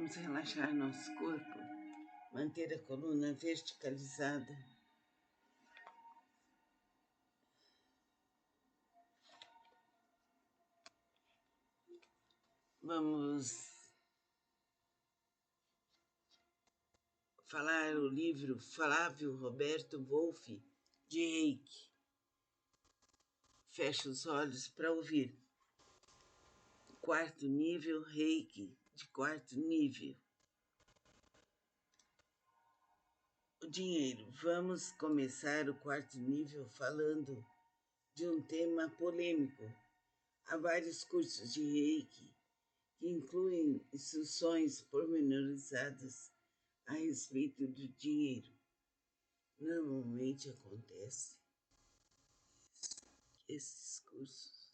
Vamos relaxar nosso corpo, manter a coluna verticalizada. Vamos falar o livro Flávio Roberto Wolff, de Reiki. Feche os olhos para ouvir. Quarto nível, Reiki, de quarto nível. O dinheiro. Vamos começar o quarto nível falando de um tema polêmico. Há vários cursos de Reiki que incluem instruções pormenorizadas a respeito do dinheiro. Normalmente acontece que esses cursos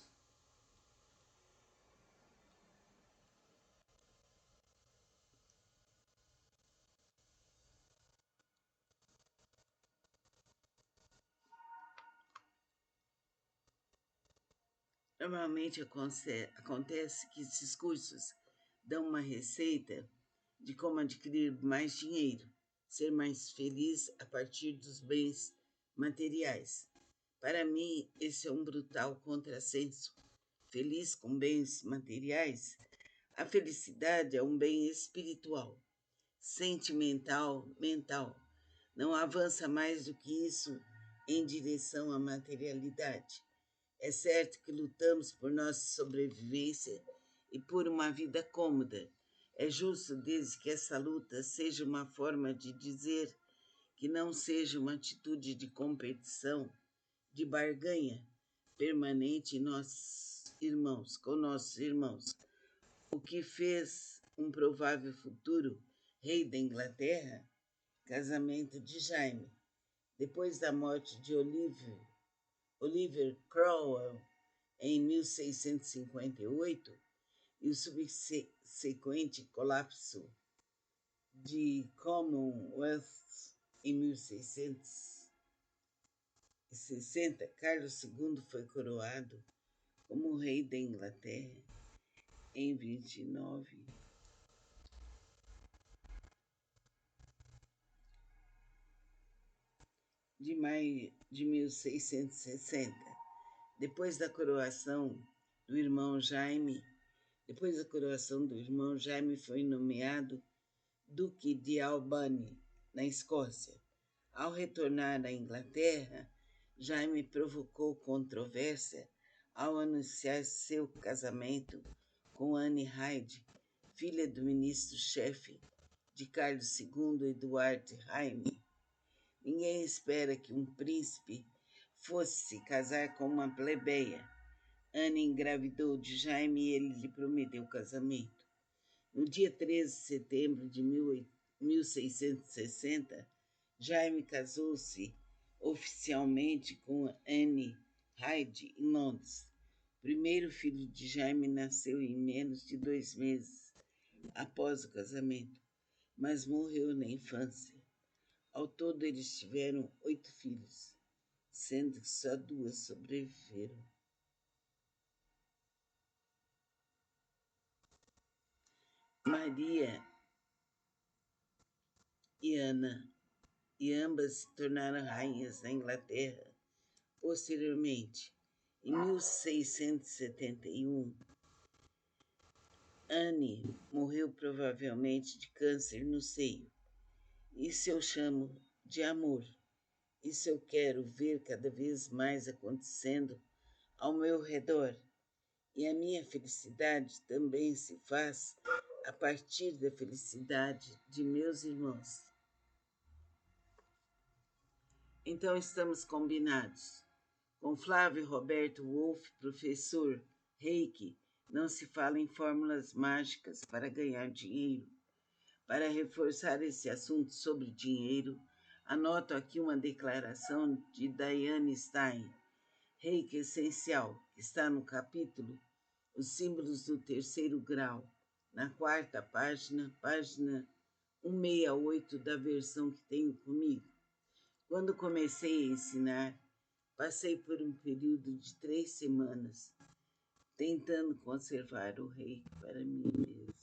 acontece que esses cursos dão uma receita de como adquirir mais dinheiro, ser mais feliz a partir dos bens materiais. Para mim, esse é um brutal contrassenso. Feliz com bens materiais, a felicidade é um bem espiritual, sentimental, mental. Não avança mais do que isso em direção à materialidade. É certo que lutamos por nossa sobrevivência e por uma vida cômoda. É justo desde que essa luta seja uma forma de dizer que não seja uma atitude de competição, de barganha permanente com nossos irmãos. O que fez um provável futuro rei da Inglaterra, casamento de Jaime. Depois da morte de Oliver Cromwell em 1658 e o subsequente colapso de Commonwealth em 1660, Carlos II foi coroado como rei da Inglaterra em 29 de maio de 1660. Depois da coroação do irmão Jaime, foi nomeado Duque de Albany, na Escócia. Ao retornar à Inglaterra, Jaime provocou controvérsia ao anunciar seu casamento com Anne Hyde, filha do ministro-chefe de Carlos II, Edward Jaime. Ninguém espera que um príncipe fosse se casar com uma plebeia. Anne engravidou de Jaime e ele lhe prometeu casamento. No dia 13 de setembro de 1660, Jaime casou-se oficialmente com Anne Hyde em Londres. O primeiro filho de Jaime nasceu em menos de 2 meses após o casamento, mas morreu na infância. Ao todo, eles tiveram 8 filhos, sendo que só 2 sobreviveram. Maria e Ana, e ambas se tornaram rainhas da Inglaterra. Posteriormente, em 1671, Anne morreu provavelmente de câncer no seio. Isso eu chamo de amor. Isso eu quero ver cada vez mais acontecendo ao meu redor. E a minha felicidade também se faz a partir da felicidade de meus irmãos. Então estamos combinados. Com Flávio Roberto Wolff, professor Reiki, não se fala em fórmulas mágicas para ganhar dinheiro. Para reforçar esse assunto sobre dinheiro, anoto aqui uma declaração de Diane Stein, Reiki Essencial, que está no capítulo Os Símbolos do Terceiro Grau, na 4ª página, página 168 da versão que tenho comigo. Quando comecei a ensinar, passei por um período de 3 semanas, tentando conservar o reiki para mim mesmo.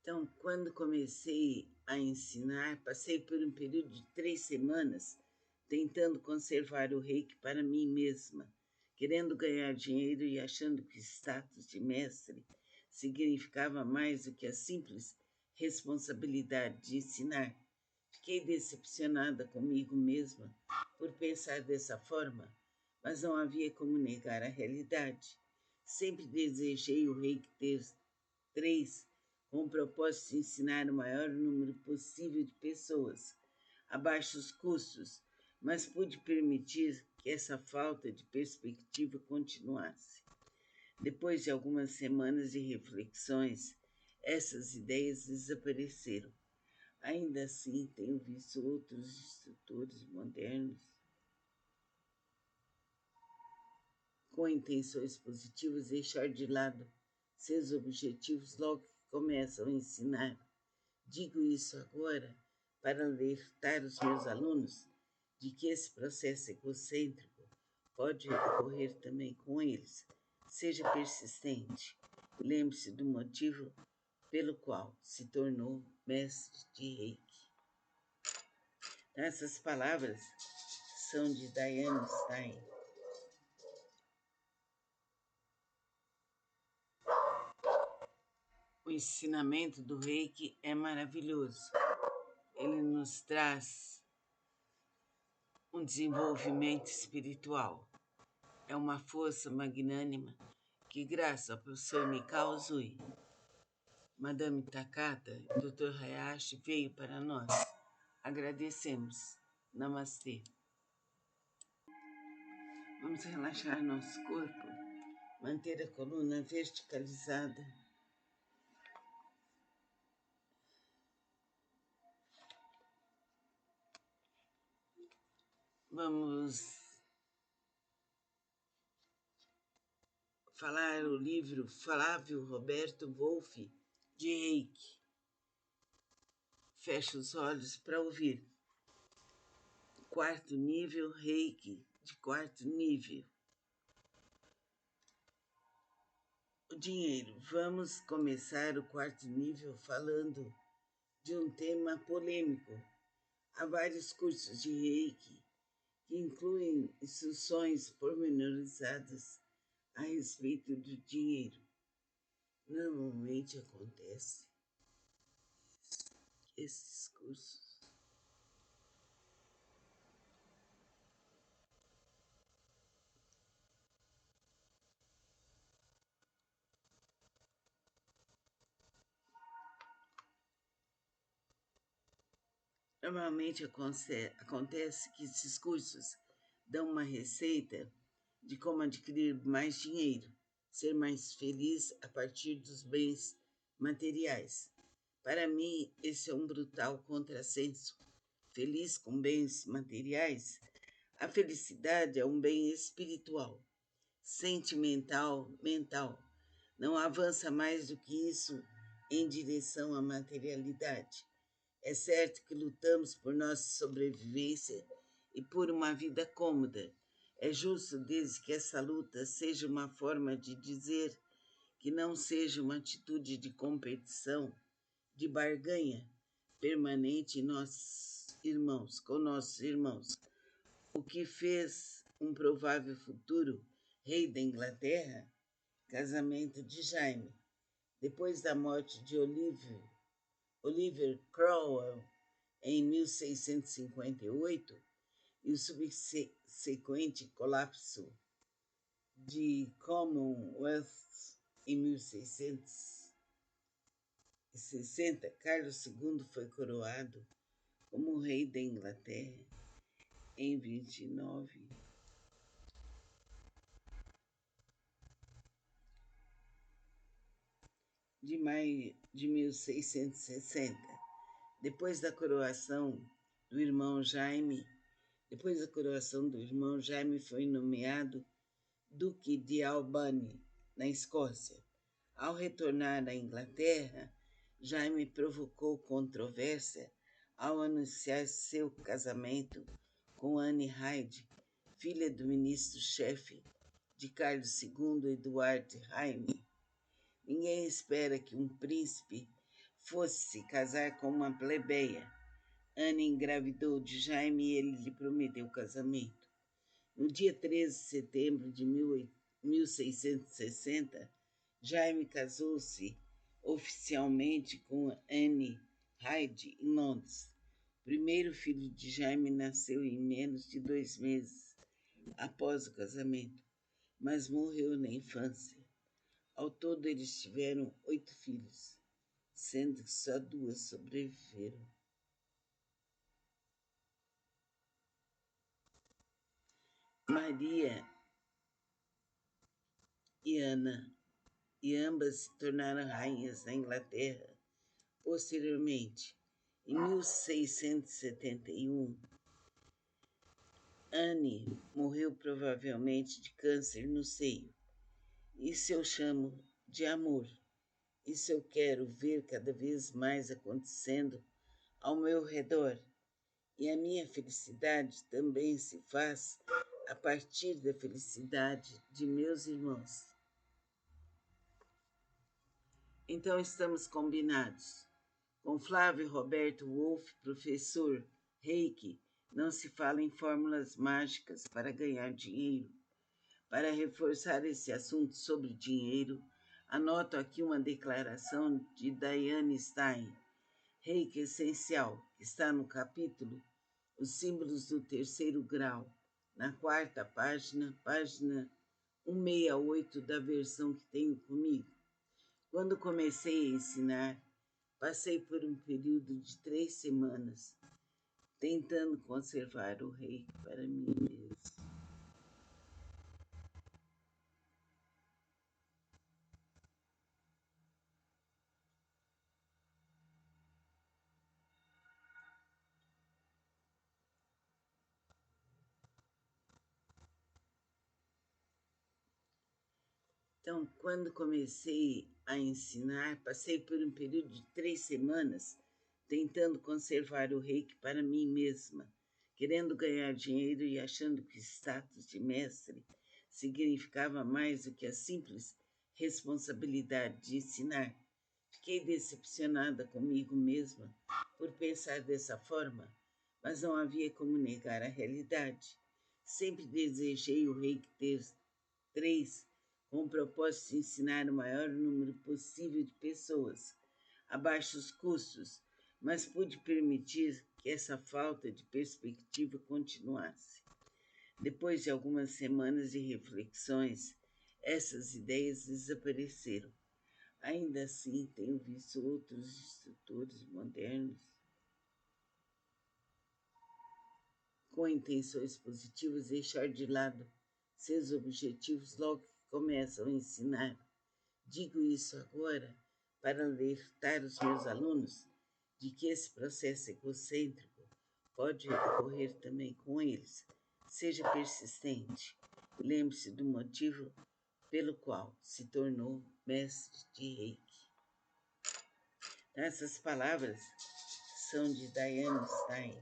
Então, quando comecei a ensinar, passei por um período de 3 semanas tentando conservar o reiki para mim mesma, querendo ganhar dinheiro e achando que o status de mestre significava mais do que a simples responsabilidade de ensinar. Fiquei decepcionada comigo mesma por pensar dessa forma, mas não havia como negar a realidade. Sempre desejei o reiki ter 3, com o propósito de ensinar o maior número possível de pessoas, a baixos custos, mas pude permitir que essa falta de perspectiva continuasse. Depois de algumas semanas de reflexões, essas ideias desapareceram. Ainda assim, tenho visto outros instrutores modernos com intenções positivas deixar de lado seus objetivos logo que começam a ensinar. Digo isso agora para alertar os meus alunos de que esse processo egocêntrico pode ocorrer também com eles. Seja persistente. Lembre-se do motivo pelo qual se tornou mestre de Reiki. Essas palavras são de Diane Stein. O ensinamento do Reiki é maravilhoso. Ele nos traz um desenvolvimento espiritual. É uma força magnânima que, graças ao professor Mikao Uzui, Madame Takata e Dr. Hayashi, veio para nós. Agradecemos. Namastê. Vamos relaxar nosso corpo, manter a coluna verticalizada. Vamos falar o livro Flávio Roberto Wolff de Reiki. Feche os olhos para ouvir. Quarto nível, Reiki de quarto nível. O dinheiro. Vamos começar o quarto nível falando de um tema polêmico. Há vários cursos de Reiki que incluem instruções pormenorizadas a respeito do dinheiro. Normalmente acontece que esses cursos acontece que esses cursos dão uma receita de como adquirir mais dinheiro, ser mais feliz a partir dos bens materiais. Para mim, esse é um brutal contrassenso. Feliz com bens materiais, a felicidade é um bem espiritual, sentimental, mental. Não avança mais do que isso em direção à materialidade. É certo que lutamos por nossa sobrevivência e por uma vida cômoda. É justo desde que essa luta seja uma forma de dizer que não seja uma atitude de competição, de barganha permanente com nossos irmãos. O que fez um provável futuro rei da Inglaterra, casamento de Jaime. Depois da morte de Oliver Cromwell em 1658 e o subsequente colapso de Commonwealth em 1660, Carlos II foi coroado como rei da Inglaterra em 29 de maio de 1660. Depois da coroação do irmão Jaime, foi nomeado Duque de Albany, na Escócia. Ao retornar à Inglaterra, Jaime provocou controvérsia ao anunciar seu casamento com Anne Hyde, filha do ministro-chefe de Carlos II, Edward Jaime. Ninguém espera que um príncipe fosse se casar com uma plebeia. Anne engravidou de Jaime e ele lhe prometeu casamento. No dia 13 de setembro de 1660, Jaime casou-se oficialmente com Anne Hyde em Londres. O primeiro filho de Jaime nasceu em menos de 2 meses após o casamento, mas morreu na infância. Ao todo, eles tiveram 8 filhos, sendo que só 2 sobreviveram. Maria e Ana, e ambas se tornaram rainhas da Inglaterra. Posteriormente, em 1671, Anne morreu provavelmente de câncer no seio. Isso eu chamo de amor. Isso eu quero ver cada vez mais acontecendo ao meu redor. E a minha felicidade também se faz a partir da felicidade de meus irmãos. Então estamos combinados. Com Flávio Roberto Wolff, professor Reiki, não se fala em fórmulas mágicas para ganhar dinheiro. Para reforçar esse assunto sobre dinheiro, anoto aqui uma declaração de Diane Stein, Reiki Essencial, que está no capítulo Os Símbolos do Terceiro Grau, na 4ª página, página 168 da versão que tenho comigo. Quando comecei a ensinar, passei por um período de 3 semanas, tentando conservar o reiki para mim mesmo. Então, quando comecei a ensinar, passei por um período de 3 semanas tentando conservar o reiki para mim mesma, querendo ganhar dinheiro e achando que o status de mestre significava mais do que a simples responsabilidade de ensinar. Fiquei decepcionada comigo mesma por pensar dessa forma, mas não havia como negar a realidade. Sempre desejei o reiki ter 3, com o propósito de ensinar o maior número possível de pessoas, a baixos custos, mas pude permitir que essa falta de perspectiva continuasse. Depois de algumas semanas de reflexões, essas ideias desapareceram. Ainda assim, tenho visto outros instrutores modernos com intenções positivas deixar de lado seus objetivos logo que começam a ensinar. Digo isso agora para alertar os meus alunos de que esse processo egocêntrico pode ocorrer também com eles. Seja persistente. Lembre-se do motivo pelo qual se tornou mestre de Reiki. Essas palavras são de Diane Stein.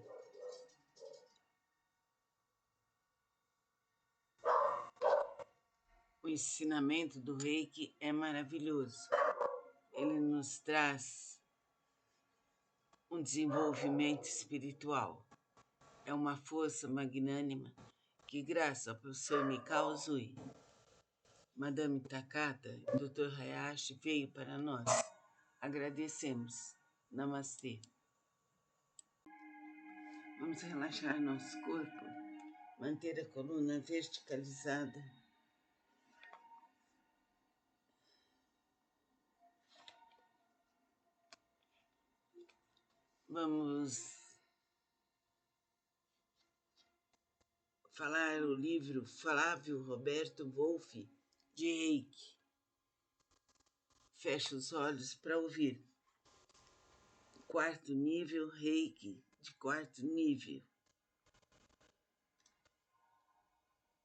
O ensinamento do Reiki é maravilhoso. Ele nos traz um desenvolvimento espiritual. É uma força magnânima que, graças ao professor Mikao Uzui, Madame Takata e Dr. Hayashi veio para nós. Agradecemos. Namastê. Vamos relaxar nosso corpo, manter a coluna verticalizada. Vamos falar o livro Flávio Roberto Wolff de Reiki. Feche os olhos para ouvir. 4º nível, Reiki de 4º nível.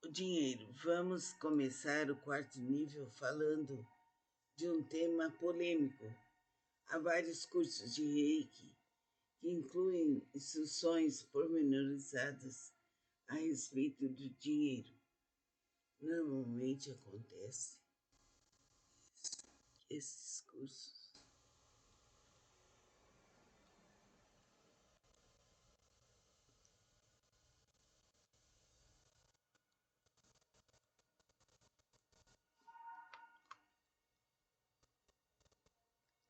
O dinheiro. Vamos começar o 4º nível falando de um tema polêmico. Há vários cursos de Reiki que incluem instruções pormenorizadas a respeito do dinheiro. Normalmente acontece que esses cursos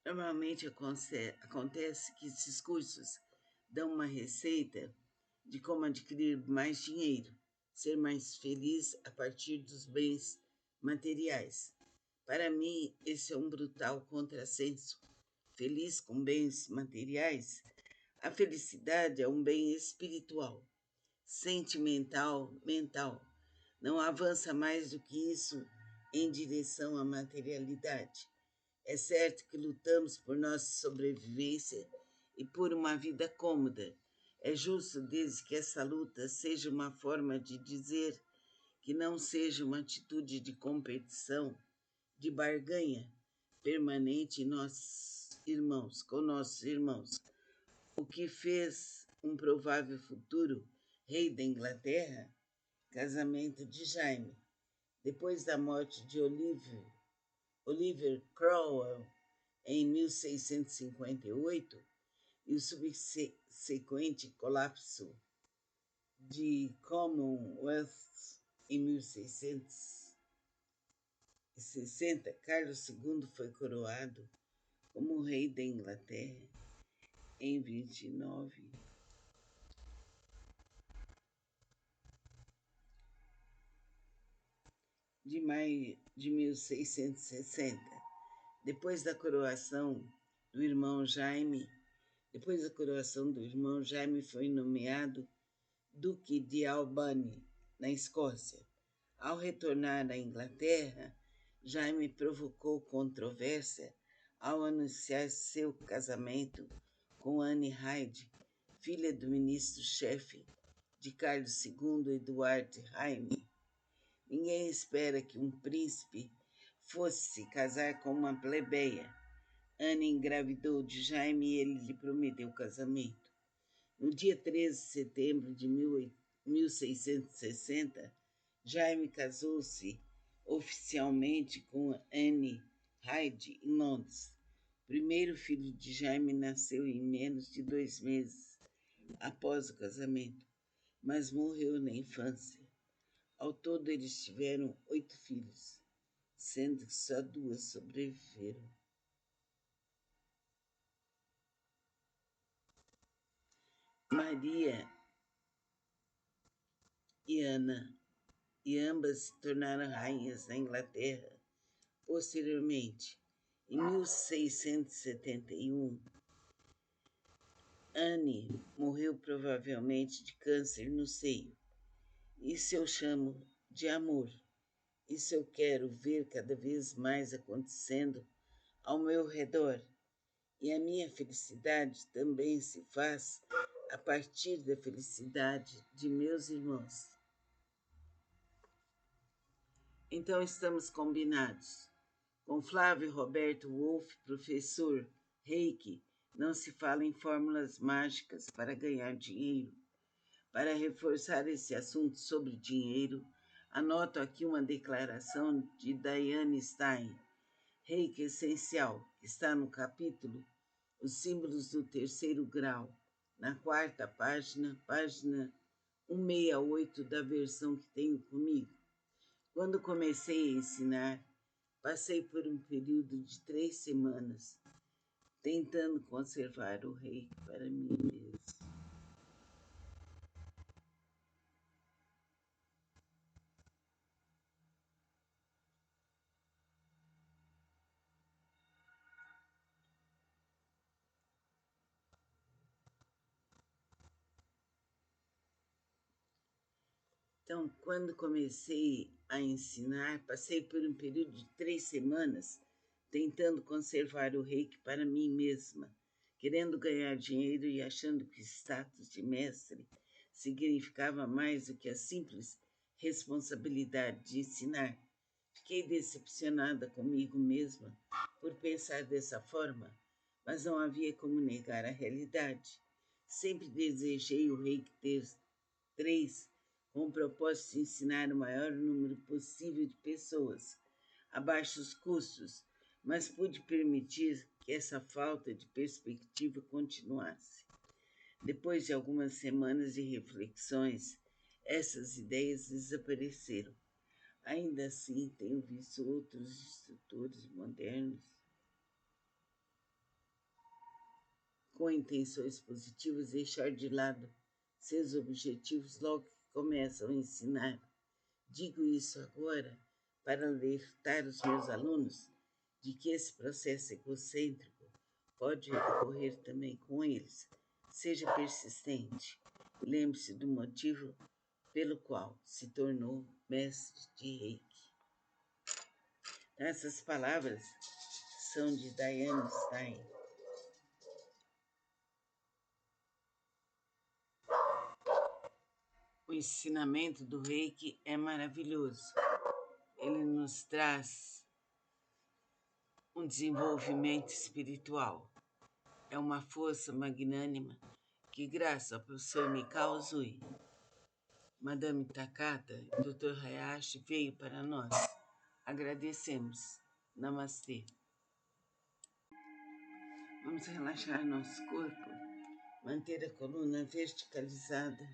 Normalmente acontece que esses cursos dão uma receita de como adquirir mais dinheiro, ser mais feliz a partir dos bens materiais. Para mim, esse é um brutal contrassenso. Feliz com bens materiais, a felicidade é um bem espiritual, sentimental, mental. Não avança mais do que isso em direção à materialidade. É certo que lutamos por nossa sobrevivência e por uma vida cômoda. É justo desde que essa luta seja uma forma de dizer que não seja uma atitude de competição, de barganha permanente com nossos irmãos. O que fez um provável futuro rei da Inglaterra, casamento de Jaime. Depois da morte de Oliver Cromwell em 1658 e o subsequente colapso de Commonwealth em 1660, Carlos II foi coroado como rei da Inglaterra em 29 de maio de 1660. Depois da coroação do irmão Jaime, foi nomeado Duque de Albany, na Escócia. Ao retornar à Inglaterra, Jaime provocou controvérsia ao anunciar seu casamento com Anne Hyde, filha do ministro-chefe de Carlos II, Edward Jaime. Ninguém espera que um príncipe fosse se casar com uma plebeia. Anne engravidou de Jaime e ele lhe prometeu casamento. No dia 13 de setembro de 1660, Jaime casou-se oficialmente com Anne Hyde em Londres. O primeiro filho de Jaime nasceu em menos de 2 meses após o casamento, mas morreu na infância. Ao todo, eles tiveram 8 filhos, sendo que só 2 sobreviveram. Maria e Ana, e ambas se tornaram rainhas da Inglaterra. Posteriormente, em 1671, Anne morreu provavelmente de câncer no seio. Isso eu chamo de amor. Isso eu quero ver cada vez mais acontecendo ao meu redor. E a minha felicidade também se faz a partir da felicidade de meus irmãos. Então estamos combinados. Com Flávio Roberto Wolff, professor Reiki, não se fala em fórmulas mágicas para ganhar dinheiro. Para reforçar esse assunto sobre dinheiro, anoto aqui uma declaração de Diane Stein, Reiki Essencial, que está no capítulo Os Símbolos do Terceiro Grau, na 4ª página, página 168 da versão que tenho comigo. Quando comecei a ensinar, passei por um período de 3 semanas, tentando conservar o reiki para mim mesmo. Então, quando comecei a ensinar, passei por um período de 3 semanas tentando conservar o reiki para mim mesma, querendo ganhar dinheiro e achando que o status de mestre significava mais do que a simples responsabilidade de ensinar. Fiquei decepcionada comigo mesma por pensar dessa forma, mas não havia como negar a realidade. Sempre desejei o reiki ter 3, com o propósito de ensinar o maior número possível de pessoas, a baixos custos, mas pude permitir que essa falta de perspectiva continuasse. Depois de algumas semanas de reflexões, essas ideias desapareceram. Ainda assim, tenho visto outros instrutores modernos com intenções positivas, deixar de lado seus objetivos logo que começam a ensinar. Digo isso agora para alertar os meus alunos de que esse processo egocêntrico pode ocorrer também com eles. Seja persistente. Lembre-se do motivo pelo qual se tornou mestre de Reiki. Essas palavras são de Diane Stein. O ensinamento do Reiki é maravilhoso. Ele nos traz um desenvolvimento espiritual. É uma força magnânima que, graças ao professor Mikao Usui, Madame Takata e Dr. Hayashi, veio para nós. Agradecemos. Namastê. Vamos relaxar nosso corpo, manter a coluna verticalizada.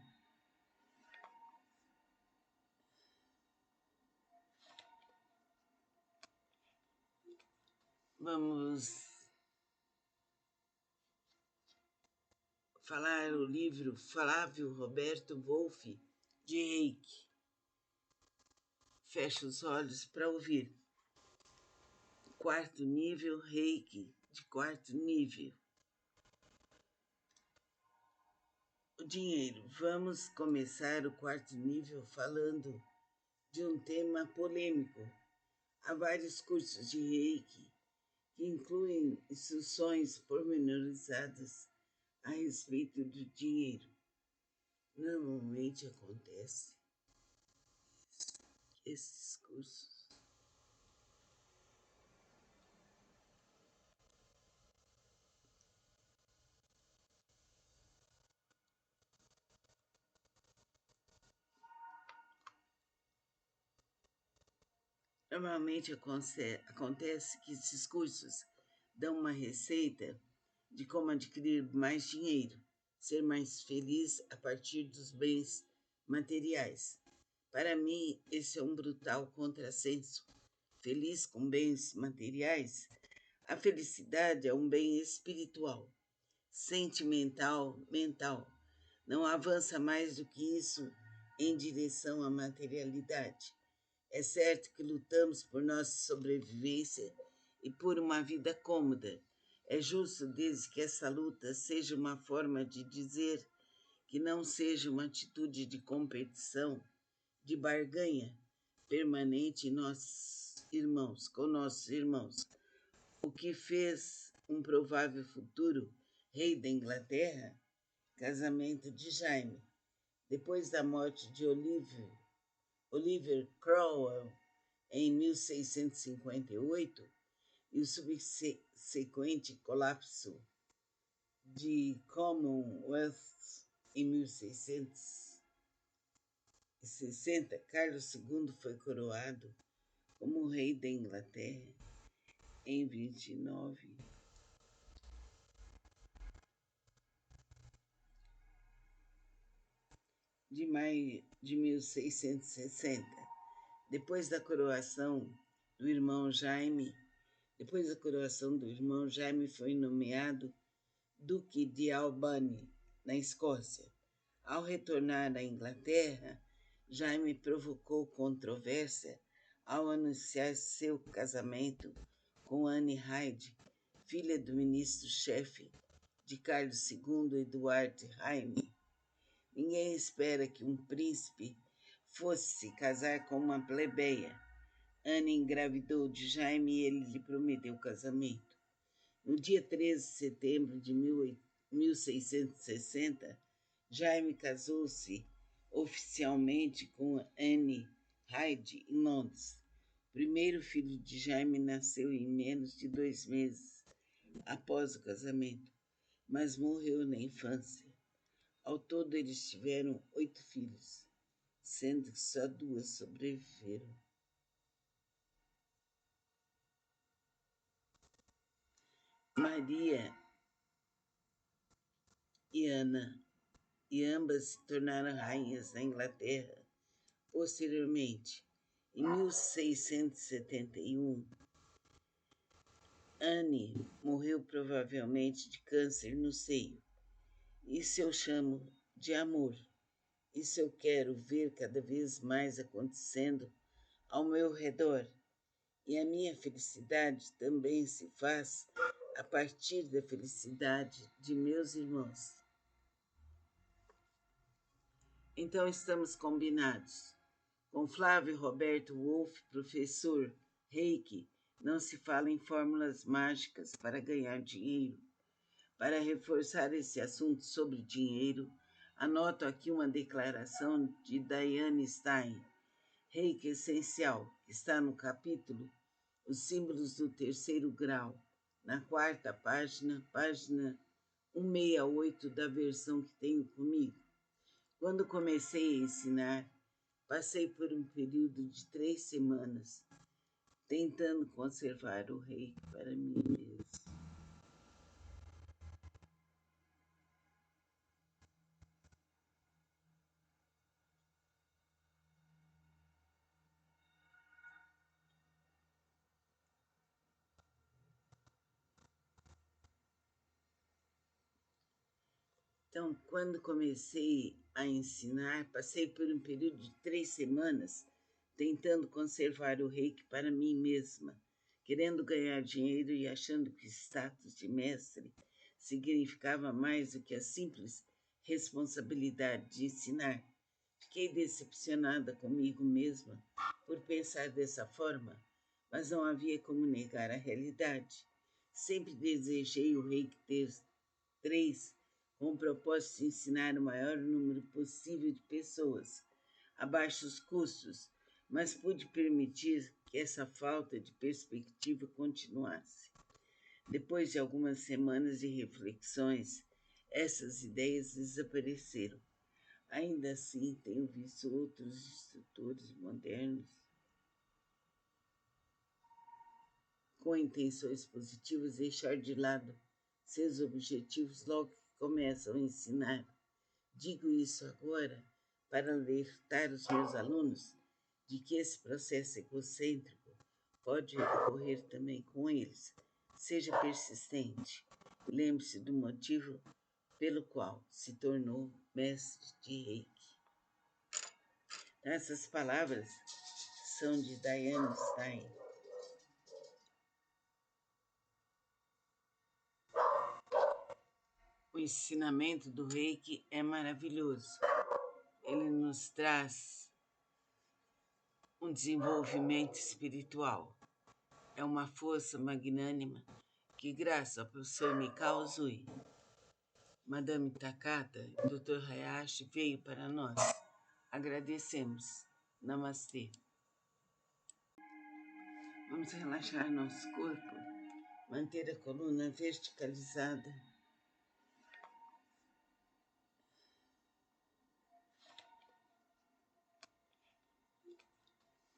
Vamos falar o livro Flávio Roberto Wolff de Reiki. Feche os olhos para ouvir. Quarto nível, Reiki de quarto nível. O dinheiro. Vamos começar o quarto nível falando de um tema polêmico. Há vários cursos de Reiki que incluem instruções pormenorizadas a respeito do dinheiro. Normalmente acontece que esses cursos acontece que esses cursos dão uma receita de como adquirir mais dinheiro, ser mais feliz a partir dos bens materiais. Para mim, esse é um brutal contrassenso. Feliz com bens materiais, a felicidade é um bem espiritual, sentimental, mental. Não avança mais do que isso em direção à materialidade. É certo que lutamos por nossa sobrevivência e por uma vida cômoda. É justo desde que essa luta seja uma forma de dizer que não seja uma atitude de competição, de barganha permanente com nossos irmãos. O que fez um provável futuro rei da Inglaterra, casamento de Jaime. Depois da morte de Oliver Cromwell em 1658 e o subsequente colapso de Commonwealth em 1660, Carlos II foi coroado como rei da Inglaterra em 29 de maio de 1660. Depois da coroação do irmão Jaime, foi nomeado Duque de Albany, na Escócia. Ao retornar à Inglaterra, Jaime provocou controvérsia ao anunciar seu casamento com Anne Hyde, filha do ministro-chefe de Carlos II, Edward Jaime. Ninguém espera que um príncipe fosse se casar com uma plebeia. Anne engravidou de Jaime e ele lhe prometeu casamento. No dia 13 de setembro de 1660, Jaime casou-se oficialmente com Anne Hyde em Londres. O primeiro filho de Jaime nasceu em menos de 2 meses após o casamento, mas morreu na infância. Ao todo, eles tiveram 8 filhos, sendo que só 2 sobreviveram. Maria e Ana, e ambas se tornaram rainhas da Inglaterra. Posteriormente, em 1671, Anne morreu provavelmente de câncer no seio. Isso eu chamo de amor. Isso eu quero ver cada vez mais acontecendo ao meu redor. E a minha felicidade também se faz a partir da felicidade de meus irmãos. Então estamos combinados. Com Flávio Roberto Wolff, professor Reiki, não se fala em fórmulas mágicas para ganhar dinheiro. Para reforçar esse assunto sobre dinheiro, anoto aqui uma declaração de Diane Stein, Reiki Essencial, que está no capítulo Os Símbolos do Terceiro Grau, na quarta página, página 168 da versão que tenho comigo. Quando comecei a ensinar, passei por um período de 3 semanas, tentando conservar o reiki para mim mesmo. Então, quando comecei a ensinar, passei por um período de 3 semanas tentando conservar o reiki para mim mesma, querendo ganhar dinheiro e achando que o status de mestre significava mais do que a simples responsabilidade de ensinar. Fiquei decepcionada comigo mesma por pensar dessa forma, mas não havia como negar a realidade. Sempre desejei o reiki ter 3 com o propósito de ensinar o maior número possível de pessoas, a baixos custos, mas pude permitir que essa falta de perspectiva continuasse. Depois de algumas semanas de reflexões, essas ideias desapareceram. Ainda assim, tenho visto outros instrutores modernos com intenções positivas deixar de lado seus objetivos logo que começam a ensinar. Digo isso agora para alertar os meus alunos de que esse processo egocêntrico pode ocorrer também com eles. Seja persistente. Lembre-se do motivo pelo qual se tornou mestre de Reiki. Essas palavras são de Diane Stein. O ensinamento do Reiki é maravilhoso. Ele nos traz um desenvolvimento espiritual. É uma força magnânima que, graças ao professor Mikao Uzui, Madame Takata e Dr. Hayashi, veio para nós. Agradecemos. Namastê. Vamos relaxar nosso corpo, manter a coluna verticalizada.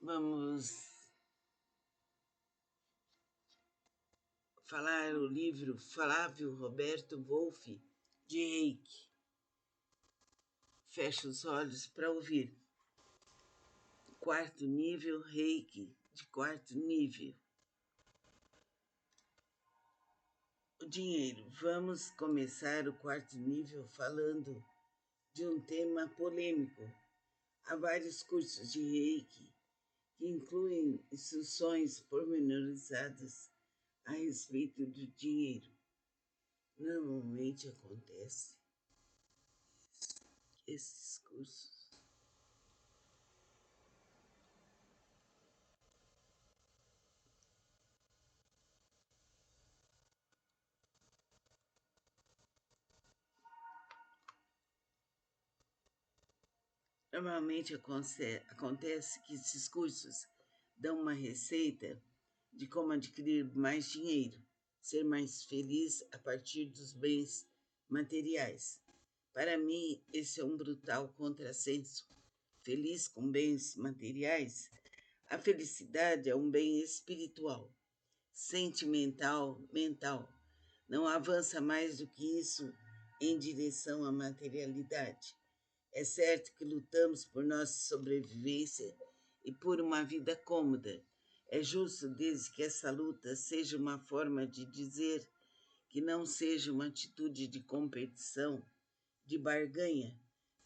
Vamos falar o livro Flávio Roberto Wolff, de Reiki. Feche os olhos para ouvir. Quarto nível, Reiki, de quarto nível. O dinheiro. Vamos começar o quarto nível falando de um tema polêmico. Há vários cursos de Reiki que incluem instruções pormenorizadas a respeito do dinheiro. Normalmente acontece que esses cursos acontece que esses cursos dão uma receita de como adquirir mais dinheiro, ser mais feliz a partir dos bens materiais. Para mim, esse é um brutal contrassenso. Feliz com bens materiais, a felicidade é um bem espiritual, sentimental, mental. Não avança mais do que isso em direção à materialidade. É certo que lutamos por nossa sobrevivência e por uma vida cômoda, É justo desde que essa luta seja uma forma de dizer que não seja uma atitude de competição, de barganha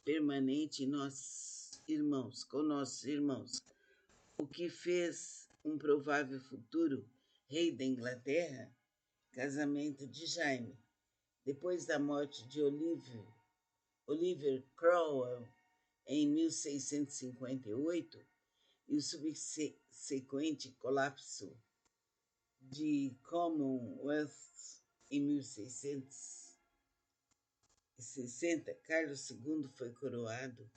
permanente com nossos irmãos, o que fez um provável futuro rei da Inglaterra, casamento de Jaime. Depois da morte de Oliver Cromwell em 1658 e o subsequente colapso de Commonwealth em 1660, Carlos II foi coroado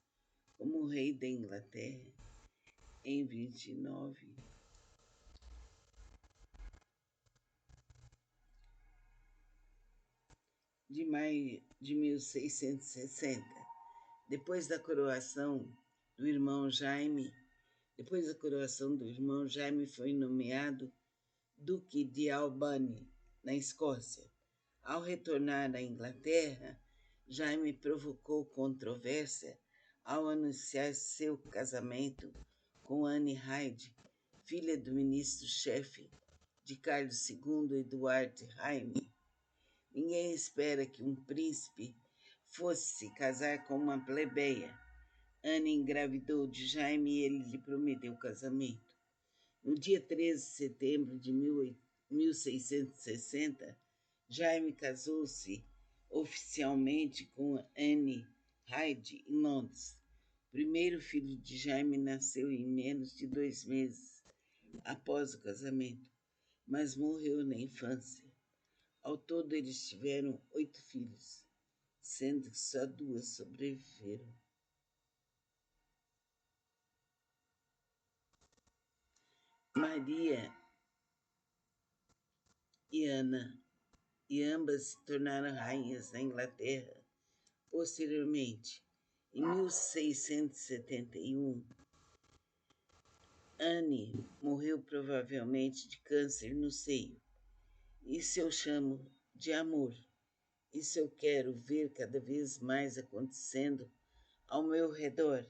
como rei da Inglaterra em 29 de maio de 1660. Depois da coroação do irmão Jaime, foi nomeado Duque de Albany, na Escócia. Ao retornar à Inglaterra, Jaime provocou controvérsia ao anunciar seu casamento com Anne Hyde, filha do ministro-chefe de Carlos II, Edward Jaime. Ninguém espera que um príncipe fosse se casar com uma plebeia. Anne engravidou de Jaime e ele lhe prometeu casamento. No dia 13 de setembro de 1660, Jaime casou-se oficialmente com Anne Hyde em Londres. O primeiro filho de Jaime nasceu em menos de 2 meses após o casamento, mas morreu na infância. Ao todo, eles tiveram 8 filhos, sendo que só 2 sobreviveram. Maria e Ana, e ambas se tornaram rainhas da Inglaterra. Posteriormente, em 1671, Anne morreu provavelmente de câncer no seio. Isso eu chamo de amor. Isso eu quero ver cada vez mais acontecendo ao meu redor.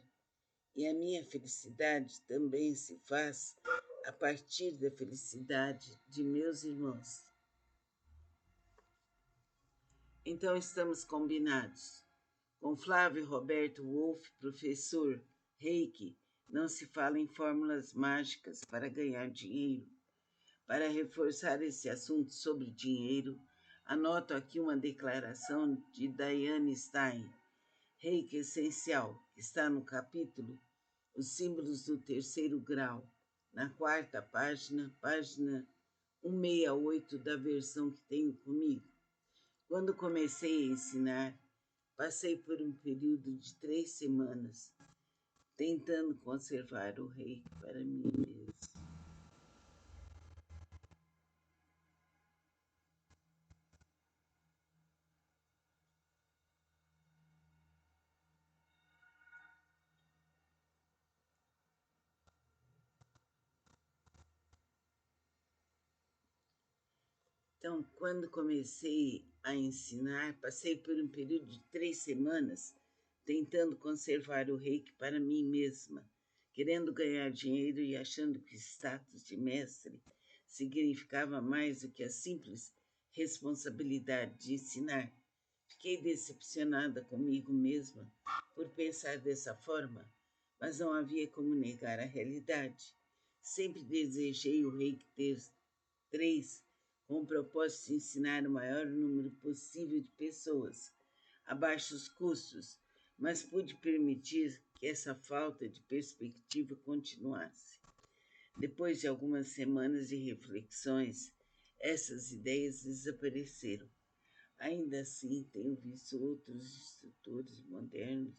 E a minha felicidade também se faz a partir da felicidade de meus irmãos. Então estamos combinados. Com Flávio Roberto Wolff, professor Reiki, não se fala em fórmulas mágicas para ganhar dinheiro. Para reforçar esse assunto sobre dinheiro, anoto aqui uma declaração de Diane Stein, Reiki Essencial, que está no capítulo Os Símbolos do Terceiro Grau, na 4ª página, página 168 da versão que tenho comigo. Quando comecei a ensinar, passei por um período de 3 semanas, tentando conservar o reiki para mim mesmo. Então, quando comecei a ensinar, passei por um período de 3 semanas tentando conservar o reiki para mim mesma, querendo ganhar dinheiro e achando que o status de mestre significava mais do que a simples responsabilidade de ensinar. Fiquei decepcionada comigo mesma por pensar dessa forma, mas não havia como negar a realidade. Sempre desejei o reiki ter 3 com o propósito de ensinar o maior número possível de pessoas, a baixos custos, mas pude permitir que essa falta de perspectiva continuasse. Depois de algumas semanas de reflexões, essas ideias desapareceram. Ainda assim, tenho visto outros instrutores modernos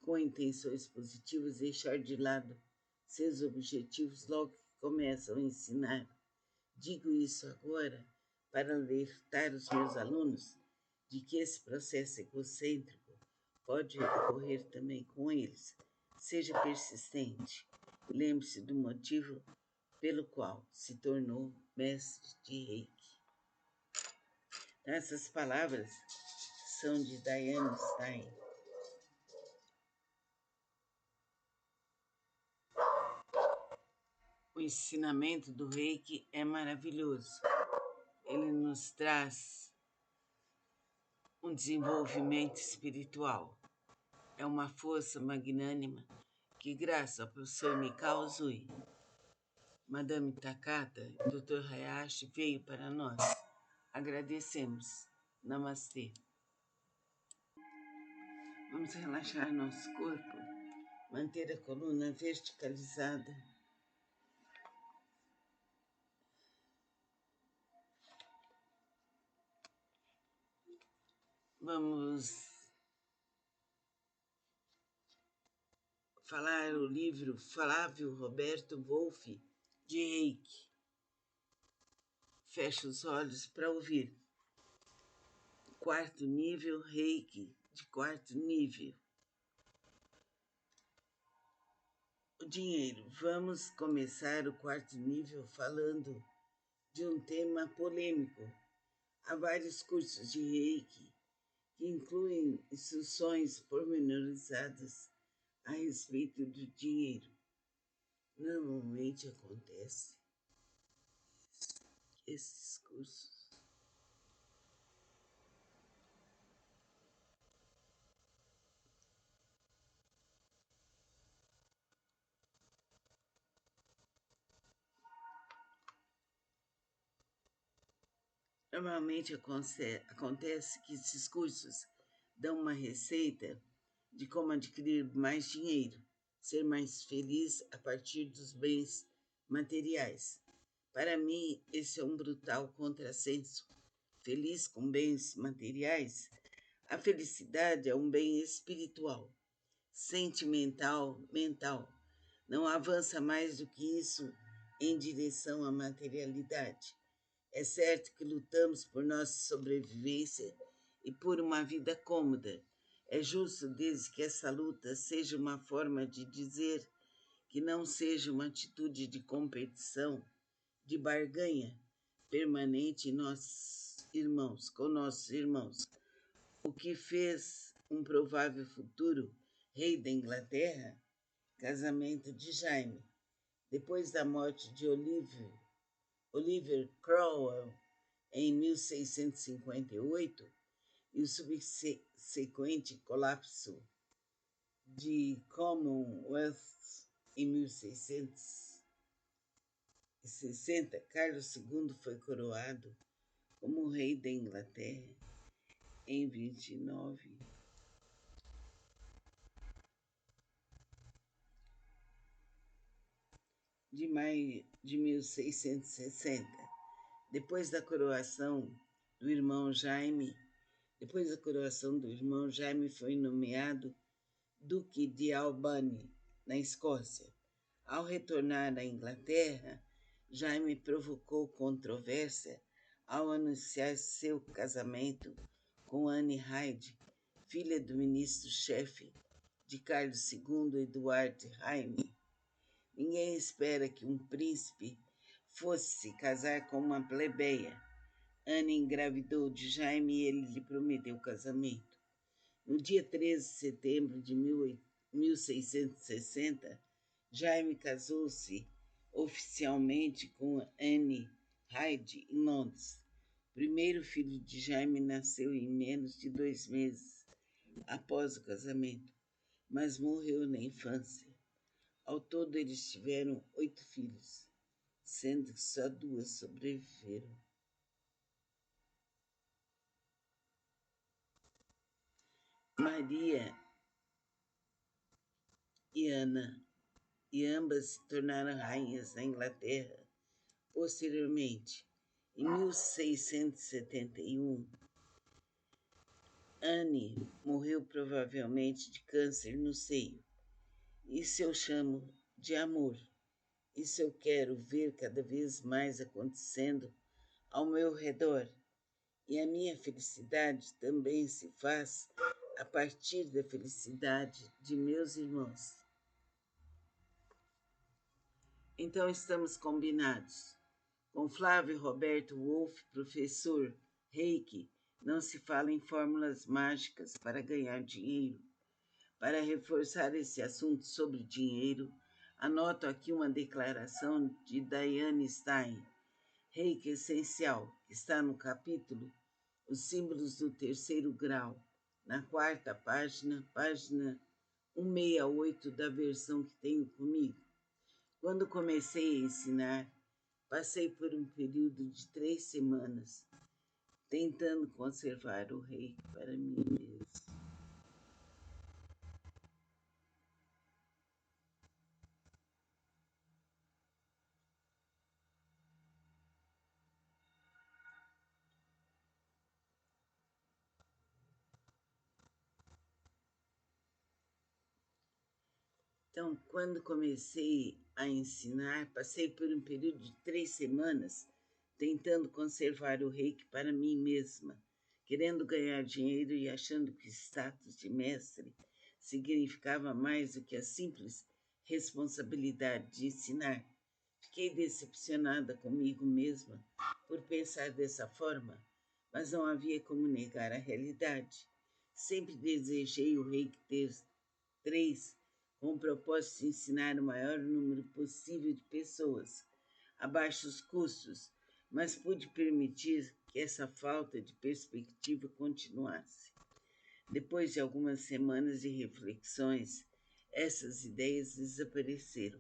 com intenções positivas deixar de lado seus objetivos logo que começam a ensinar. Digo isso agora para alertar os meus alunos de que esse processo egocêntrico pode ocorrer também com eles. Seja persistente. Lembre-se do motivo pelo qual se tornou mestre de Reiki. Essas palavras são de Diane Stein. O ensinamento do Reiki é maravilhoso. Ele nos traz um desenvolvimento espiritual. É uma força magnânima que, graças ao professor Mikao Usui, Madame Takata e Dr. Hayashi veio para nós. Agradecemos. Namastê. Vamos relaxar nosso corpo, manter a coluna verticalizada. Vamos falar o livro Flávio Roberto Wolff de Reiki. Feche os olhos para ouvir. Quarto nível, Reiki de quarto nível. O dinheiro. Vamos começar o quarto nível falando de um tema polêmico. Há vários cursos de Reiki que incluem instruções pormenorizadas a respeito do dinheiro. Normalmente acontece esses cursos acontece que esses cursos dão uma receita de como adquirir mais dinheiro, ser mais feliz a partir dos bens materiais. Para mim, esse é um brutal contrassenso. Feliz com bens materiais, a felicidade é um bem espiritual, sentimental, mental. Não avança mais do que isso em direção à materialidade. É certo que lutamos por nossa sobrevivência e por uma vida cômoda. É justo desde que essa luta seja uma forma de dizer que não seja uma atitude de competição, de barganha permanente com nossos irmãos. O que fez um provável futuro rei da Inglaterra, casamento de Jaime, depois da morte de Oliver Cromwell em 1658 e o subsequente colapso de Commonwealth em 1660, Carlos II foi coroado como rei da Inglaterra em 29 de maio de 1660. Depois da coroação do irmão Jaime, foi nomeado Duque de Albany, na Escócia. Ao retornar à Inglaterra, Jaime provocou controvérsia ao anunciar seu casamento com Anne Hyde, filha do ministro-chefe de Carlos II, Edward Jaime. Ninguém espera que um príncipe fosse se casar com uma plebeia. Anne engravidou de Jaime e ele lhe prometeu casamento. No dia 13 de setembro de 1660, Jaime casou-se oficialmente com Anne Hyde em Londres. O primeiro filho de Jaime nasceu em menos de 2 meses após o casamento, mas morreu na infância. Ao todo, eles tiveram 8 filhos, sendo que só 2 sobreviveram. Maria e Ana, e ambas se tornaram rainhas da Inglaterra. Posteriormente, em 1671, Anne morreu provavelmente de câncer no seio. Isso eu chamo de amor. Isso eu quero ver cada vez mais acontecendo ao meu redor. E a minha felicidade também se faz a partir da felicidade de meus irmãos. Então estamos combinados. Com Flávio Roberto Wolff, professor Reiki, não se fala em fórmulas mágicas para ganhar dinheiro. Para reforçar esse assunto sobre dinheiro, Anoto aqui uma declaração de Diane Stein, Reiki Essencial, que está no capítulo Os Símbolos do Terceiro Grau, na quarta página, página 168 da versão que tenho comigo. Quando comecei a ensinar, passei por um período de 3 semanas, tentando conservar o reiki para mim mesmo. Então, quando comecei a ensinar, passei por um período de 3 semanas tentando conservar o reiki para mim mesma, querendo ganhar dinheiro e achando que o status de mestre significava mais do que a simples responsabilidade de ensinar. Fiquei decepcionada comigo mesma por pensar dessa forma, mas não havia como negar a realidade. Sempre desejei o reiki ter 3 com o propósito de ensinar o maior número possível de pessoas, a baixos custos, mas pude permitir que essa falta de perspectiva continuasse. Depois de algumas semanas de reflexões, essas ideias desapareceram.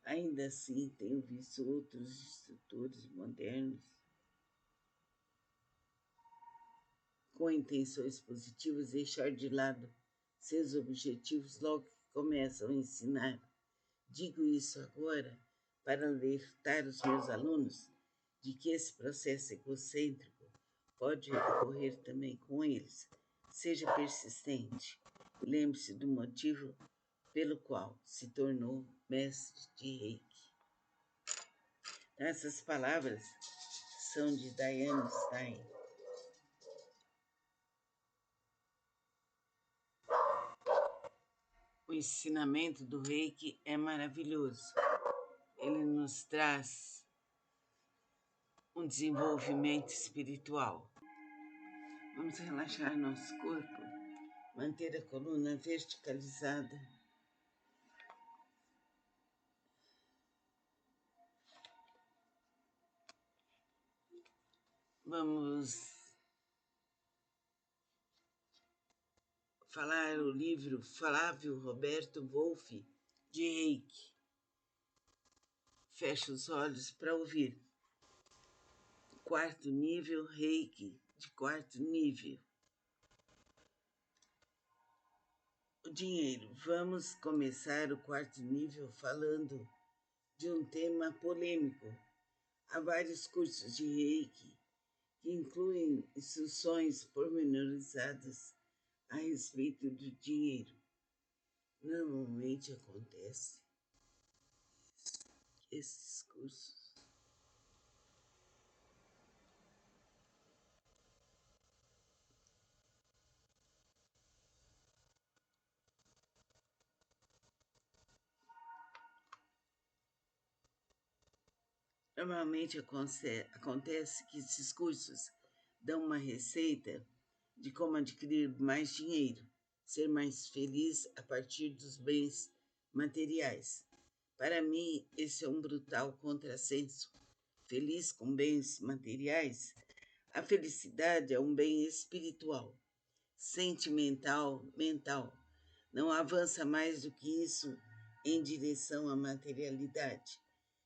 Ainda assim, tenho visto outros instrutores modernos com intenções positivas deixar de lado seus objetivos logo que começam a ensinar. Digo isso agora para alertar os meus alunos de que esse processo egocêntrico pode ocorrer também com eles. Seja persistente. Lembre-se do motivo pelo qual se tornou mestre de Reiki. Essas palavras são de Diane Stein. O ensinamento do Reiki é maravilhoso. Ele nos traz um desenvolvimento espiritual. Vamos relaxar nosso corpo, manter a coluna verticalizada. Vamos falar o livro Flávio Roberto Wolff de Reiki. Feche os olhos para ouvir. Quarto nível, Reiki de quarto nível. O dinheiro. Vamos começar o quarto nível falando de um tema polêmico. Há vários cursos de Reiki que incluem instruções pormenorizadas a respeito do dinheiro. Normalmente acontece que esses cursos acontece que esses cursos dão uma receita de como adquirir mais dinheiro, ser mais feliz a partir dos bens materiais. Para mim, esse é um brutal contrassenso. Feliz com bens materiais, a felicidade é um bem espiritual, sentimental, mental. Não avança mais do que isso em direção à materialidade.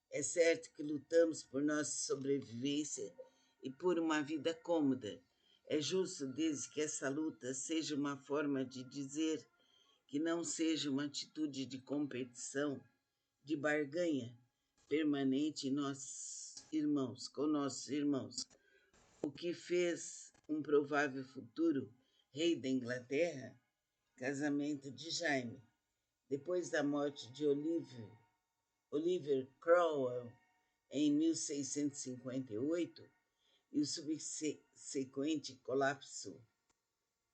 É certo que lutamos por nossa sobrevivência e por uma vida cômoda. É justo desde que essa luta seja uma forma de dizer que não seja uma atitude de competição, de barganha permanente com nossos irmãos. O que fez um provável futuro rei da Inglaterra, casamento de Jaime. Depois da morte de Oliver Cromwell, em 1658, e o subsequente colapso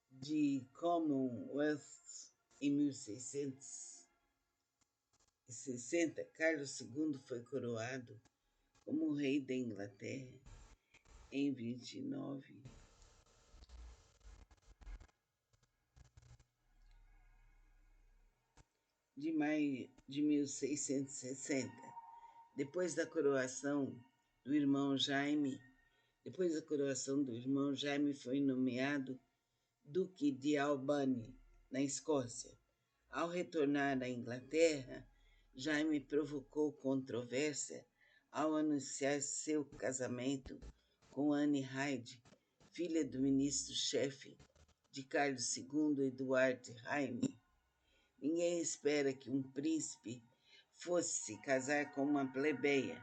de Commonwealth em 1660, Carlos II foi coroado como rei da Inglaterra em 29 de maio de 1660. Depois da coroação do irmão Jaime, depois da coroação do irmão, Jaime foi nomeado Duque de Albany, na Escócia. Ao retornar à Inglaterra, Jaime provocou controvérsia ao anunciar seu casamento com Anne Hyde, filha do ministro-chefe de Carlos II, Edward Jaime. Ninguém espera que um príncipe fosse se casar com uma plebeia.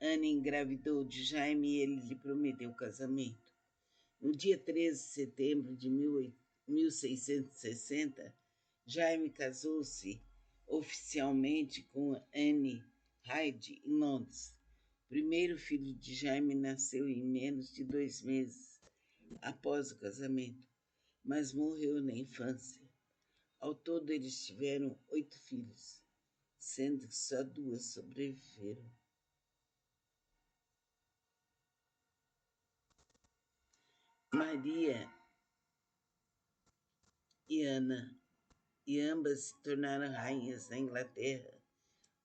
Anne engravidou de Jaime e ele lhe prometeu casamento. No dia 13 de setembro de 1660, Jaime casou-se oficialmente com Anne Hyde em Londres. O primeiro filho de Jaime nasceu em menos de 2 meses após o casamento, mas morreu na infância. Ao todo, eles tiveram 8 filhos, sendo que só 2 sobreviveram. Maria e Ana, e ambas se tornaram rainhas na Inglaterra.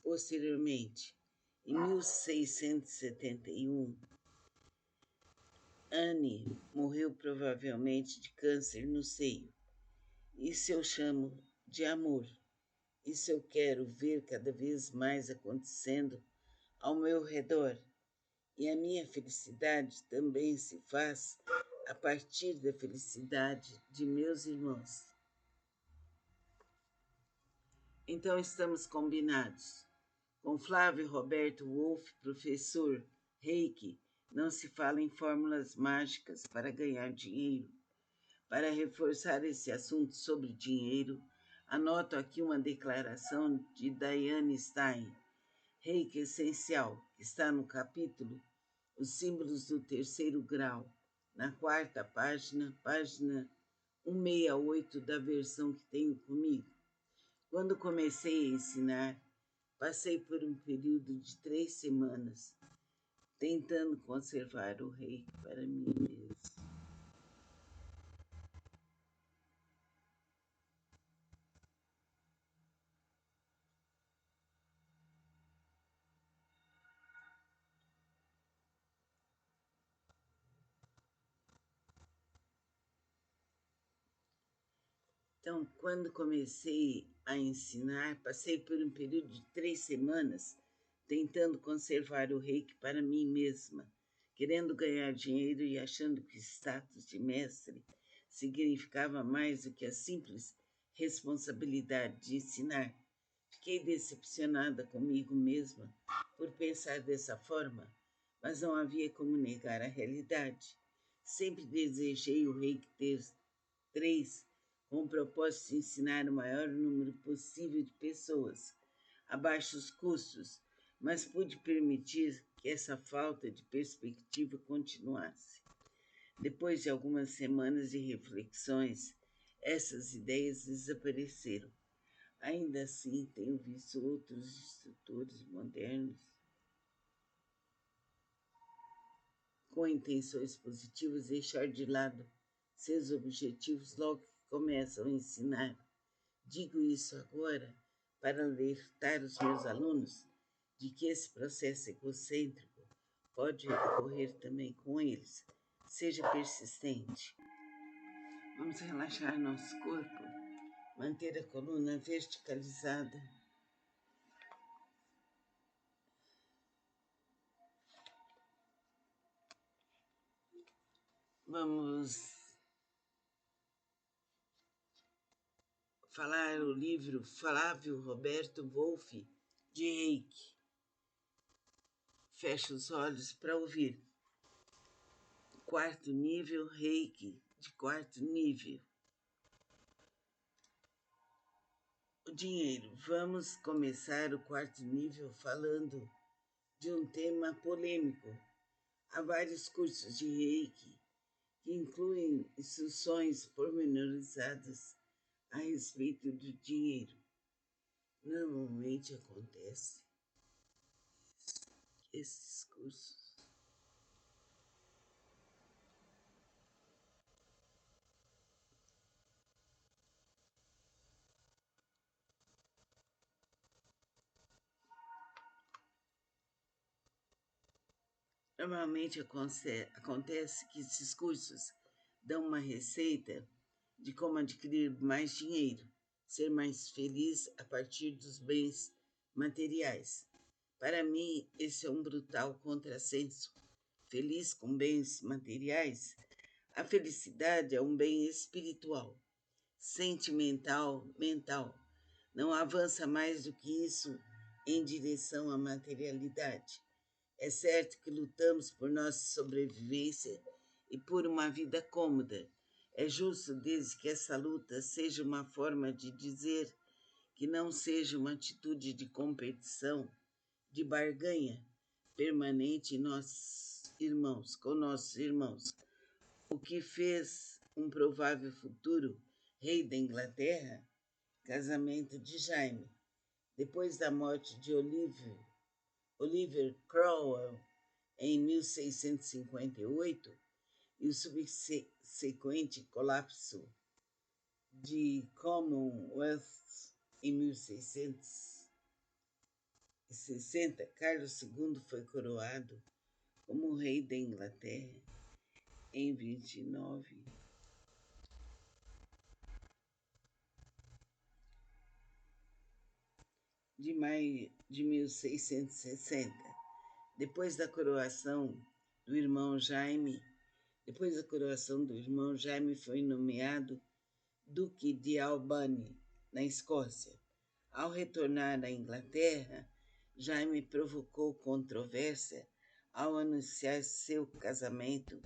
Posteriormente, em 1671, Anne morreu provavelmente de câncer no seio. Isso eu chamo de amor. Isso eu quero ver cada vez mais acontecendo ao meu redor. E a minha felicidade também se faz a partir da felicidade de meus irmãos. Então estamos combinados. Com Flávio Roberto Wolff, professor Reiki, não se fala em fórmulas mágicas para ganhar dinheiro. Para reforçar esse assunto sobre dinheiro, anoto aqui uma declaração de Diane Stein, Reiki Essencial, que está no capítulo Os Símbolos do Terceiro Grau, na 4ª página, página 168 da versão que tenho comigo. Quando comecei a ensinar, passei por um período de 3 semanas, tentando conservar o reiki para mim mesmo. Então, quando comecei a ensinar, passei por um período de 3 semanas tentando conservar o reiki para mim mesma, querendo ganhar dinheiro e achando que o status de mestre significava mais do que a simples responsabilidade de ensinar. Fiquei decepcionada comigo mesma por pensar dessa forma, mas não havia como negar a realidade. Sempre desejei o reiki ter 3, com o propósito de ensinar o maior número possível de pessoas, a baixos custos, mas pude permitir que essa falta de perspectiva continuasse. Depois de algumas semanas de reflexões, essas ideias desapareceram. Ainda assim, tenho visto outros instrutores modernos com intenções positivas deixar de lado seus objetivos logo que começam a ensinar. Digo isso agora para alertar os meus alunos de que esse processo egocêntrico pode ocorrer também com eles. Seja persistente. Vamos relaxar nosso corpo, manter a coluna verticalizada. Vamos falar o livro Flávio Roberto Wolff, de Reiki. Feche os olhos para ouvir. 4º nível, Reiki, de 4º nível. O dinheiro. Vamos começar o 4º nível falando de um tema polêmico. Há vários cursos de Reiki que incluem instruções pormenorizadas a respeito do dinheiro. Normalmente acontece que esses cursos Normalmente acontece que esses cursos dão uma receita de como adquirir mais dinheiro, ser mais feliz a partir dos bens materiais. Para mim, esse é um brutal contrassenso. Feliz com bens materiais, a felicidade é um bem espiritual, sentimental, mental. Não avança mais do que isso em direção à materialidade. É certo que lutamos por nossa sobrevivência e por uma vida cômoda. É justo desde que essa luta seja uma forma de dizer que não seja uma atitude de competição, de barganha permanente com nossos irmãos. O que fez um provável futuro rei da Inglaterra, casamento de Jaime. Depois da morte de Oliver Cromwell em 1658 e o subsequente colapso de Commonwealth em 1660, Carlos II foi coroado como rei da Inglaterra em 29 de maio de 1660. Depois da coroação do irmão Jaime, foi nomeado Duque de Albany, na Escócia. Ao retornar à Inglaterra, Jaime provocou controvérsia ao anunciar seu casamento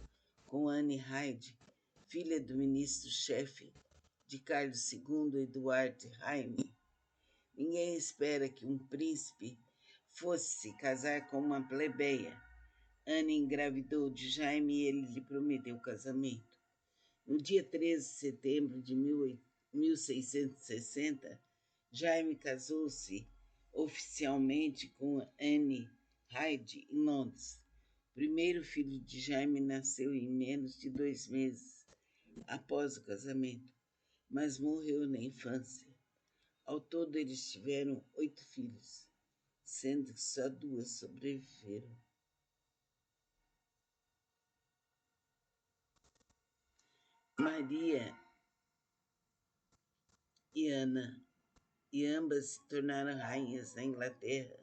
com Anne Hyde, filha do ministro-chefe de Carlos II, Edward Jaime. Ninguém espera que um príncipe fosse se casar com uma plebeia. Anne engravidou de Jaime e ele lhe prometeu o casamento. No dia 13 de setembro de 1660, Jaime casou-se oficialmente com Anne Hyde em Londres. O primeiro filho de Jaime nasceu em menos de 2 meses após o casamento, mas morreu na infância. Ao todo, eles tiveram 8 filhos, sendo que só 2 sobreviveram. Maria e Ana, e ambas se tornaram rainhas da Inglaterra.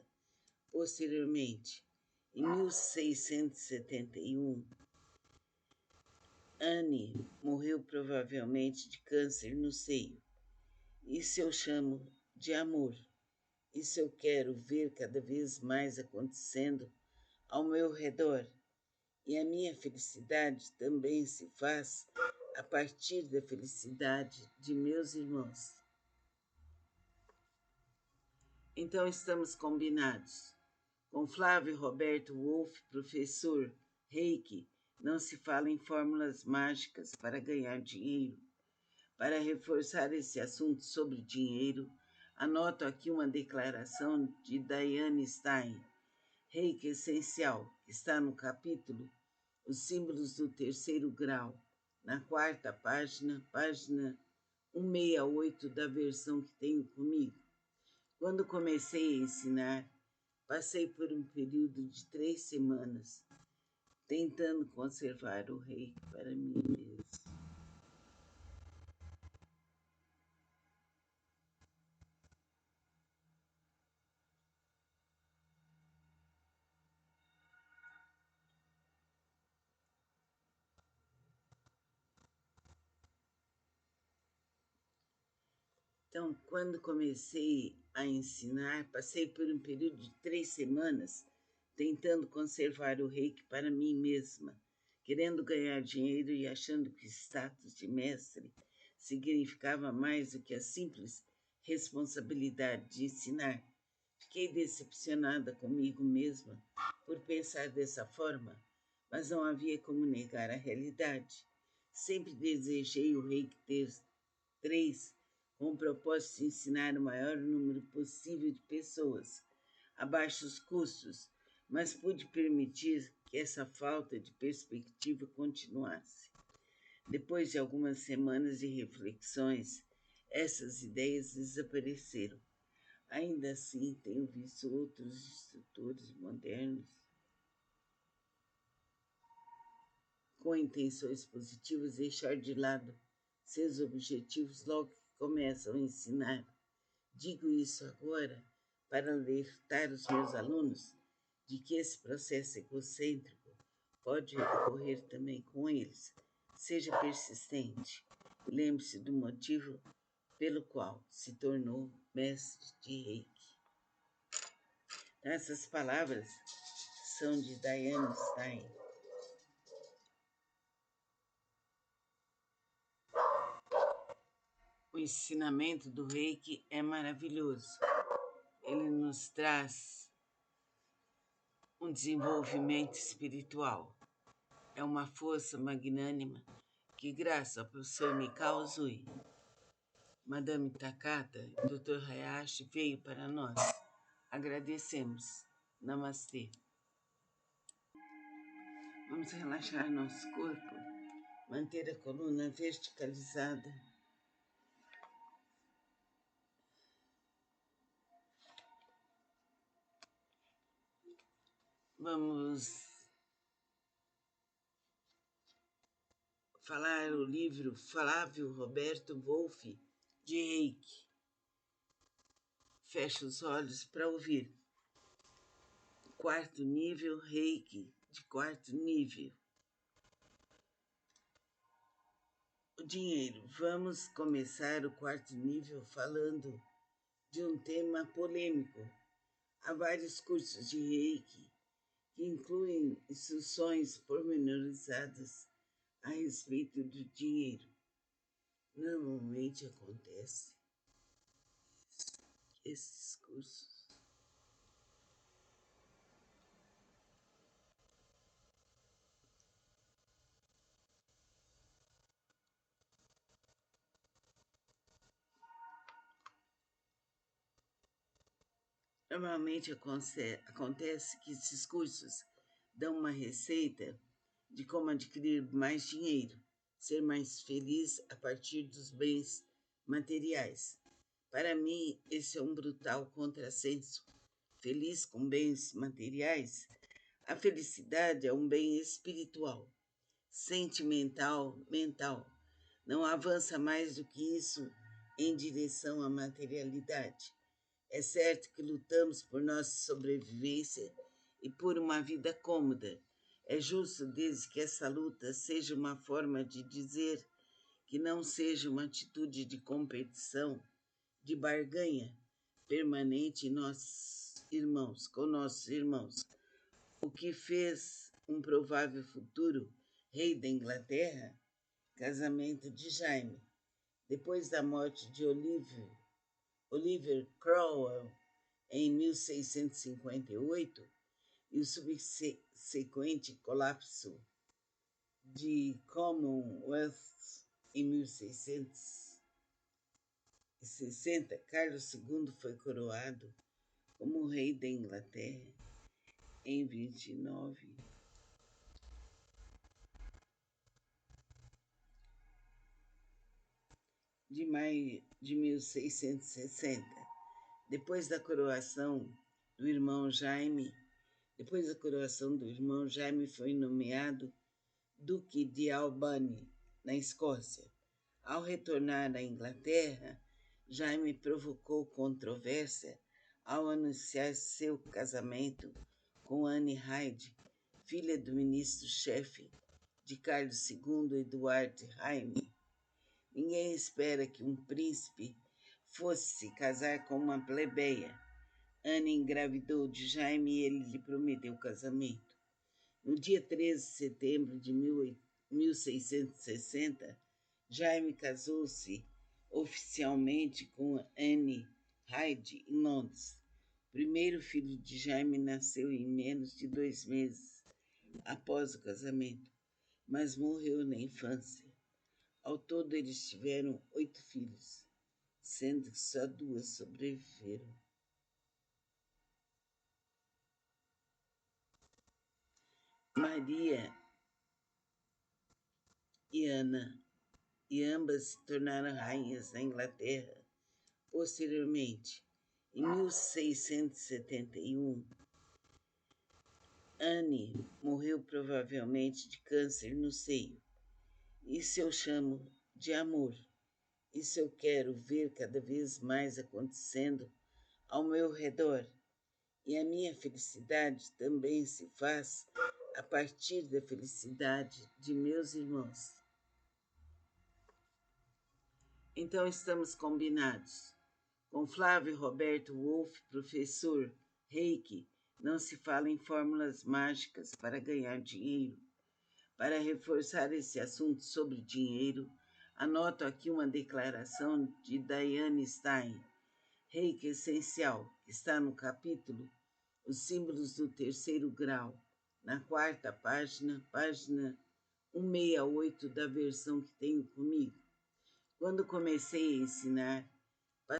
Posteriormente, em 1671, Anne morreu provavelmente de câncer no seio. Isso eu chamo de amor. Isso eu quero ver cada vez mais acontecendo ao meu redor. E a minha felicidade também se faz a partir da felicidade de meus irmãos. Então estamos combinados. Com Flávio Roberto Wolff, professor Reiki, não se fala em fórmulas mágicas para ganhar dinheiro. Para reforçar esse assunto sobre dinheiro, anoto aqui uma declaração de Diane Stein, Reiki Essencial, que está no capítulo Os Símbolos do Terceiro Grau, na 4ª página, página 168 da versão que tenho comigo. Quando comecei a ensinar, passei por um período de 3 semanas, tentando conservar o reiki para mim mesmo. Então, quando comecei a ensinar, passei por um período de 3 semanas tentando conservar o reiki para mim mesma, querendo ganhar dinheiro e achando que o status de mestre significava mais do que a simples responsabilidade de ensinar. Fiquei decepcionada comigo mesma por pensar dessa forma, mas não havia como negar a realidade. Sempre desejei o reiki ter 3 com o propósito de ensinar o maior número possível de pessoas, a baixos custos, mas pude permitir que essa falta de perspectiva continuasse. Depois de algumas semanas de reflexões, essas ideias desapareceram. Ainda assim, tenho visto outros instrutores modernos com intenções positivas, deixar de lado seus objetivos logo que começam a ensinar. Digo isso agora para alertar os meus alunos de que esse processo egocêntrico pode ocorrer também com eles. Seja persistente. Lembre-se do motivo pelo qual se tornou mestre de Reiki. Então, essas palavras são de Diane Stein. O ensinamento do Reiki é maravilhoso. Ele nos traz um desenvolvimento espiritual. É uma força magnânima que, graças ao professor Mikao Usui, Madame Takata e Dr. Hayashi veio para nós. Agradecemos. Namastê. Vamos relaxar nosso corpo, manter a coluna verticalizada. Vamos falar o livro Flávio Roberto Wolff de Reiki. Feche os olhos para ouvir. Quarto nível, Reiki de quarto nível. O dinheiro. Vamos começar o quarto nível falando de um tema polêmico. Há vários cursos de Reiki que incluem instruções pormenorizadas a respeito do dinheiro. Normalmente acontece que esses cursos acontece que esses cursos dão uma receita de como adquirir mais dinheiro, ser mais feliz a partir dos bens materiais. Para mim, esse é um brutal contrassenso. Feliz com bens materiais, a felicidade é um bem espiritual, sentimental, mental. Não avança mais do que isso em direção à materialidade. É certo que lutamos por nossa sobrevivência e por uma vida cômoda. É justo desde que essa luta seja uma forma de dizer que não seja uma atitude de competição, de barganha permanente com nossos irmãos. O que fez um provável futuro rei da Inglaterra, casamento de Jaime. Depois da morte de Oliver Cromwell em 1658 e o subsequente colapso de Commonwealth em 1660, Carlos II foi coroado como rei da Inglaterra em 29 de maio de 1660. Depois da coroação do irmão Jaime, foi nomeado Duque de Albany, na Escócia. Ao retornar à Inglaterra, Jaime provocou controvérsia ao anunciar seu casamento com Anne Hyde, filha do ministro-chefe de Carlos II, Edward Jaime. Ninguém espera que um príncipe fosse se casar com uma plebeia. Anne engravidou de Jaime e ele lhe prometeu o casamento. No dia 13 de setembro de 1660, Jaime casou-se oficialmente com Anne Hyde em Londres. O primeiro filho de Jaime nasceu em menos de 2 meses após o casamento, mas morreu na infância. Ao todo, eles tiveram 8 filhos, sendo que só 2 sobreviveram. Maria e Ana, e ambas se tornaram rainhas da Inglaterra. Posteriormente, em 1671, Anne morreu provavelmente provavelmente de câncer no seio. Isso eu chamo de amor. Isso eu quero ver cada vez mais acontecendo ao meu redor. E a minha felicidade também se faz a partir da felicidade de meus irmãos. Então estamos combinados. Com Flávio Roberto Wolff, professor Reiki, não se fala em fórmulas mágicas para ganhar dinheiro. Para reforçar esse assunto sobre dinheiro, anoto aqui uma declaração de Diane Stein, Reiki Essencial, que está no capítulo Os Símbolos do Terceiro Grau, na quarta página, página 168 da versão que tenho comigo. Quando comecei a ensinar,